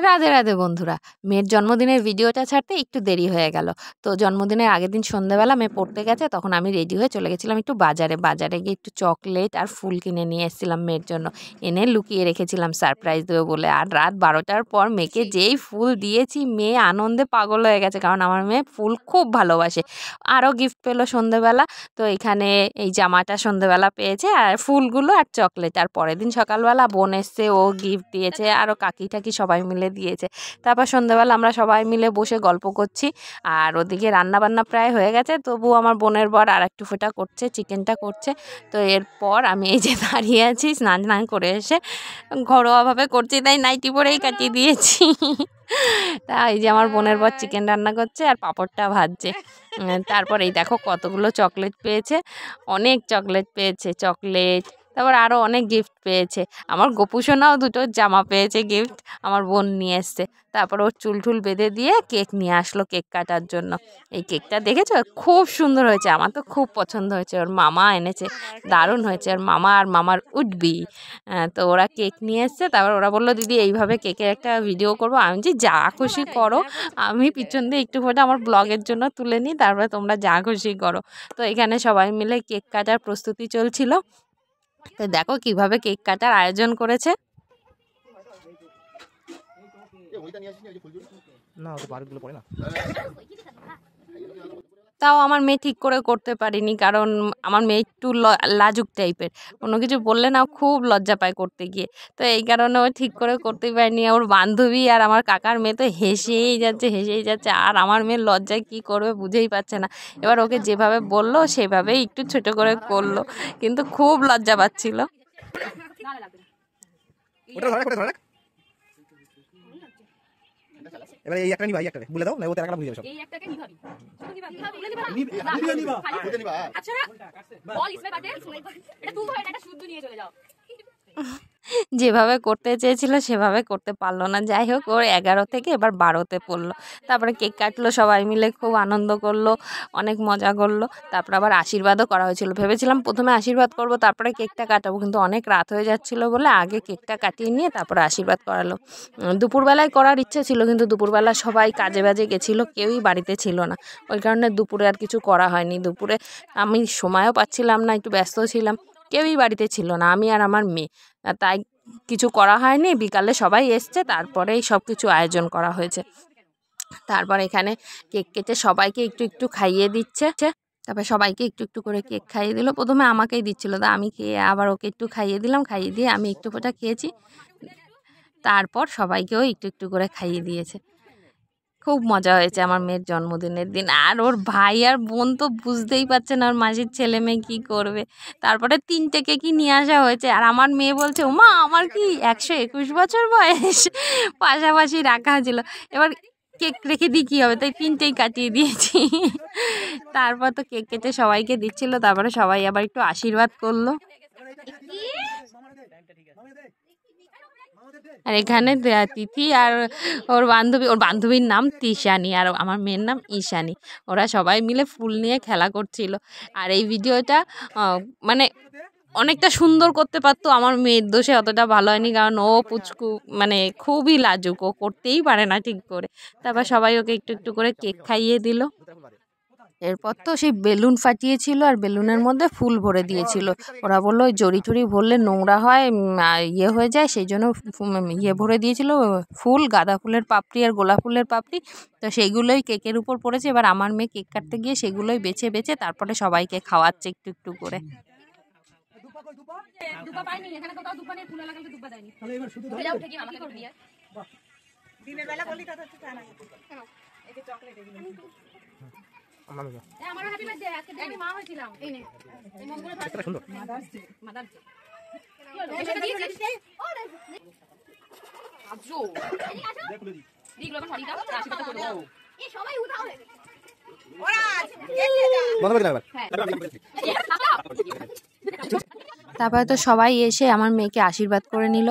রাধে রাধে বন্ধুরা, মেয়ের জন্মদিনের ভিডিওটা ছাড়তে একটু দেরি হয়ে গেল। তো জন্মদিনের আগের দিন সন্ধ্যাবেলা মেয়ে পড়তে গেছে, তখন আমি রেডি হয়ে চলে গেছিলাম একটু বাজারে গিয়ে একটু চকলেট আর ফুল কিনে নিয়ে এসেছিলাম মেয়ের জন্য। এনে লুকিয়ে রেখেছিলাম সারপ্রাইজ দেবো বলে। আর রাত 12টার পর মেয়েকে যেই ফুল দিয়েছি, মেয়ে আনন্দে পাগল হয়ে গেছে, কারণ আমার মেয়ে ফুল খুব ভালোবাসে। আরও গিফট পেলো সন্ধ্যেবেলা। তো এখানে এই জামাটা সন্ধ্যেবেলা পেয়েছে, আর ফুলগুলো আর চকলেট। আর পরের দিন সকালবেলা বোন এসছে, ও গিফট দিয়েছে, আরও কাকি টাকি সবাই মিলে দিয়েছে। তারপর সন্ধ্যাবেলা আমরা সবাই মিলে বসে গল্প করছি। আর ওদিকে রান্নাবান্না প্রায় হয়ে গেছে, তবু আমার বোনের বর আর একটু ফোটা করছে, চিকেনটা করছে। তো এরপর আমি এই যে দাঁড়িয়ে আছি, স্নান করে এসে ঘরোয়াভাবে করছি, তাই নাইটি পরেই কাটিয়ে দিয়েছি। তা এই যে আমার বোনের বর চিকেন রান্না করছে আর পাঁপড়টা ভাজছে। তারপর এই দেখো কতগুলো চকলেট পেয়েছে, অনেক চকলেট পেয়েছে, চকলেট, তারপর আরও অনেক গিফট পেয়েছে। আমার গোপুসোনাও দুটো জামা পেয়েছে গিফট, আমার বোন নিয়ে এসছে। তারপর ওর চুল বেঁধে দিয়ে কেক নিয়ে আসলো কেক কাটার জন্য। এই কেকটা দেখেছো, খুব সুন্দর হয়েছে, আমার তো খুব পছন্দ হয়েছে। ওর মামা এনেছে, দারুণ হয়েছে। ওর মামা আর মামার উঠবি। তো ওরা কেক নিয়ে এসছে, তারপর ওরা বললো দিদি এইভাবে কেকের একটা ভিডিও করবো। আমি যে যা খুশি করো, আমি পিছন দিয়ে একটু ফোটা আমার ব্লগের জন্য তুলে নিই, তারপরে তোমরা যা খুশি করো। তো এখানে সবাই মিলে কেক কাটার প্রস্তুতি চলছিল। তো দেখো কিভাবে কেক কাটার আয়োজন করেছে। তাও আমার মেয়ে ঠিক করে করতে পারিনি, কারণ আমার মেয়ে একটু লাজুক টাইপের, কোনো কিছু বললে না খুব লজ্জা পায় করতে গিয়ে। তো এই কারণে ও ঠিক করে করতেই পারিনি। ওর বান্ধবী আর আমার কাকার মেয়ে তো হেসেই যাচ্ছে, আর আমার মেয়ের লজ্জায় কি করবে বুঝেই পাচ্ছে না। এবার ওকে যেভাবে বললো সেভাবেই একটু ছোট করে করলো, কিন্তু খুব লজ্জা পাচ্ছিল। এবারে এই একটা নিবা, এই একটা বলে দাও, না ও তেরাকাটা বুঝে যাবে সব। এই একটাকে নিভাবি, নিবা আচ্ছা বল ইসমে বাটে, এটা তুমি এটা শুদ্ধ নিয়ে চলে যাও। যেভাবে করতে চেয়েছিল সেভাবে করতে পারলো না। যাই হোক, ওর 11 থেকে এবার 12তে পড়লো। তারপরে কেক কাটলো, সবাই মিলে খুব আনন্দ করলো, অনেক মজা করলো। তারপর আবার আশীর্বাদও করা হয়েছিল। ভেবেছিলাম প্রথমে আশীর্বাদ করব, তারপরে কেকটা কাটাবো, কিন্তু অনেক রাত হয়ে যাচ্ছিলো বলে আগে কেকটা কাটিয়ে নিয়ে তারপরে আশীর্বাদ করালো। দুপুরবেলায় করার ইচ্ছে ছিল, কিন্তু দুপুরবেলা সবাই কাজে বাজে গেছিলো, কেউই বাড়িতে ছিল না। ওই কারণে দুপুরে আর কিছু করা হয়নি। দুপুরে আমি সময়ও পাচ্ছিলাম না, একটু ব্যস্ত ছিলাম, কেউই বাড়িতে ছিল না, আমি আর আমার মেয়ে। তাই কিছু করা হয়নি। বিকালে সবাই এসছে, তারপরেই সব কিছু আয়োজন করা হয়েছে। তারপর এখানে কেক কেটে সবাইকে একটু খাইয়ে দিচ্ছে। তারপর সবাইকে একটু করে কেক খাইয়ে দিল। প্রথমে আমাকেই দিচ্ছিল, তা আমি খেয়ে আবার ওকে একটু খাইয়ে দিলাম, খাইয়ে দিয়ে আমি একটু ফোঁটা খেয়েছি। তারপর সবাইকেও একটু করে খাইয়ে দিয়েছে। খুব মজা হয়েছে আমার মেয়ের জন্মদিনের দিন। আর ওর ভাই আর বোন তো বুঝতেই পারছে না ওর মাসির ছেলে মেয়ে কী করবে। তারপরে 3টে কেকই নিয়ে আসা হয়েছে, আর আমার মেয়ে বলছে ওমা আমার কি 121 বছর বয়স, পাশাপাশি রাখা ছিল। এবার কেক রেখে দিই কী হবে, তাই 3টেই কাটিয়ে দিয়েছি। তারপর তো কেক কেটে সবাইকে দিচ্ছিল, তারপরে সবাই আবার একটু আশীর্বাদ করলো। আর এখানে তিথি আর ওর বান্ধবীর নাম তিশানি, আর আমার মেয়ের নাম ঈশানী। ওরা সবাই মিলে ফুল নিয়ে খেলা করছিল। আর এই ভিডিওটা মানে অনেকটা সুন্দর করতে পারতো, আমার মেয়ের দোষে অতটা ভালো হয়নি, কারণ ও পুচকু, মানে খুবই লাজুক, ও করতেই পারে না ঠিক করে। তারপর সবাই ওকে একটু করে কেক খাইয়ে দিল। এরপর তো সেই বেলুন ফাটিয়েছিল, আর বেলুনের মধ্যে ফুল ভরে দিয়েছিল। ওরা বললো ওই জড়ি টড়ি ভরলে নোংরা হয়, ইয়ে হয়ে যায়, সেই জন্য ইয়ে ভরে দিয়েছিল, ফুল, গাঁদা ফুলের পাপড়ি আর গোলাপ ফুলের পাপড়ি। তো সেইগুলোই কেকের উপর পড়েছে। এবার আমার মেয়ে কেক কাটতে গিয়ে সেগুলোই বেছে তারপরে সবাইকে খাওয়াচ্ছে একটু করে। আমারও হ্যাপি বার্থডে, আজকে আমি মা হয়েছিলাম। এই নে এই মঙ্গল ভাষা সুন্দর মাদার এটা দিয়েছিস আজো দেখলে দি দিগুলো এখন হরি দাও আশীর্বাদ করো। এই সবাই উঠাও ওরা কে কে দাও বন্ধ করে দাও এবার। তারপরে তো সবাই এসে আমার মেয়েকে আশীর্বাদ করে নিল,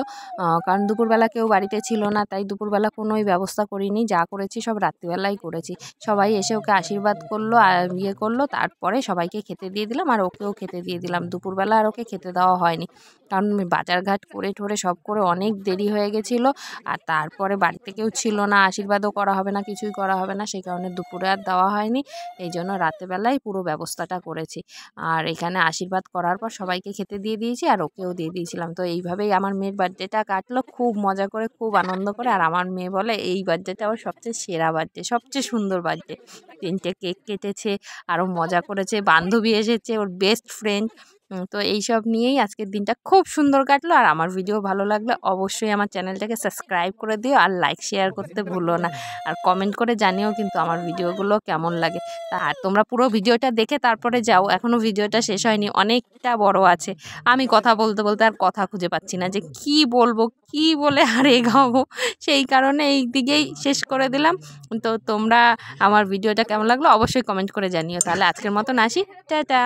কারণ দুপুরবেলা কেউ বাড়িতে ছিল না, তাই দুপুরবেলা কোনোই ব্যবস্থা করিনি, যা করেছি সব রাত্রিবেলাই করেছি। সবাই এসে ওকে আশীর্বাদ করলো আর ইয়ে করলো, তারপরে সবাইকে খেতে দিয়ে দিলাম আর ওকেও খেতে দিয়ে দিলাম। দুপুরবেলা আর ওকে খেতে দেওয়া হয়নি, কারণ বাজারঘাট করে ঠোরে সব করে অনেক দেরি হয়ে গেছিলো। আর তারপরে বাড়িতে কেউ ছিল না, আশীর্বাদও করা হবে না, কিছুই করা হবে না, সেই কারণে দুপুরে আর দেওয়া হয়নি। এই জন্য রাতেবেলাই পুরো ব্যবস্থাটা করেছি। আর এখানে আশীর্বাদ করার পর সবাইকে খেতে দিয়ে দিয়েছি আর ওকেও দিয়ে দিয়েছিলাম। তো এইভাবেই আমার মেয়ের বার্থডেটা কাটলো খুব মজা করে, খুব আনন্দ করে। আর আমার মেয়ে বলে এই বার্থডেটা ওর সবচেয়ে সেরা বার্থডে, সবচেয়ে সুন্দর বার্থডে। 3টে কেক কেটেছে, আরও মজা করেছে, বান্ধবী এসেছে, ওর বেস্ট ফ্রেন্ড। তো এইসব নিয়েই আজকের দিনটা খুব সুন্দর কাটলো। আর আমার ভিডিও ভালো লাগলে অবশ্যই আমার চ্যানেলটাকে সাবস্ক্রাইব করে দিও আর লাইক শেয়ার করতে ভুলো না। আর কমেন্ট করে জানিও কিন্তু আমার ভিডিওগুলো কেমন লাগে। আর তোমরা পুরো ভিডিওটা দেখে তারপরে যাও, এখনও ভিডিওটা শেষ হয়নি, অনেকটা বড় আছে। আমি কথা বলতে বলতে আর কথা খুঁজে পাচ্ছি না যে কি বলবো, কি বলে আর এগাবো, সেই কারণে এই দিকেই শেষ করে দিলাম। তো তোমরা আমার ভিডিওটা কেমন লাগলো অবশ্যই কমেন্ট করে জানিও। তাহলে আজকের মতন আসি, টাটা।